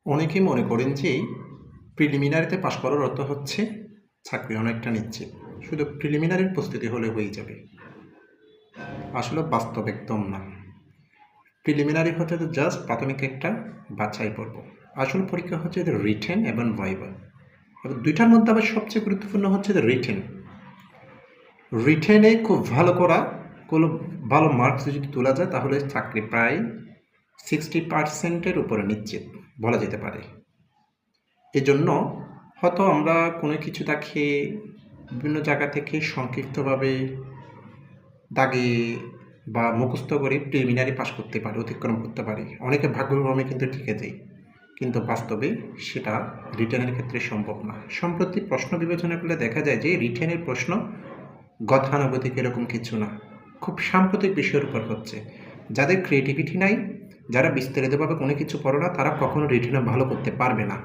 অনেকেই মনে করেন যে প্রিলিমিনারিতে পাশ করার অর্থ হচ্ছে চাকরি অনেকটা নিশ্চিত, শুধু প্রিলিমিনারির প্রস্তুতি হলে হয়ে যাবে। আসলে বাস্তব একদম না। প্রিলিমিনারি হচ্ছে তো জাস্ট প্রাথমিক একটা বাছাই পর্ব। আসল পরীক্ষা হচ্ছে যে রিটেন এবং ভাইভা, এবং দুইটার মধ্যে আবার সবচেয়ে গুরুত্বপূর্ণ হচ্ছে যে রিটেনে খুব কোনো ভালো মার্কস যদি তোলা যায় তাহলে চাকরি প্রায় 60% উপরে নিশ্চিত বলা যেতে পারে। এজন্য হয়তো আমরা কোনো কিছু তাকে বিভিন্ন জায়গা থেকে সংক্ষিপ্তভাবে দাগে বা মুখস্থ করে প্রিলিমিনারি পাস করতে পারি, অতিক্রম করতে পারি, অনেকে ভাগ্যক্রমে কিন্তু টিকে যায়, কিন্তু বাস্তবে সেটা রিটেনের ক্ষেত্রে সম্ভব না। সম্প্রতি প্রশ্ন বিবেচনা করলে দেখা যায় যে রিটেনের প্রশ্ন গতানুগতিক এরকম কিছু না, খুব সাম্প্রতিক বিষয়ের উপর হচ্ছে। যাদের ক্রিয়েটিভিটি নাই, যারা বিস্তারিতভাবে কোনো কিছু পড়ে না, তারা কখনো রিটেনে ভালো করতে পারবে না।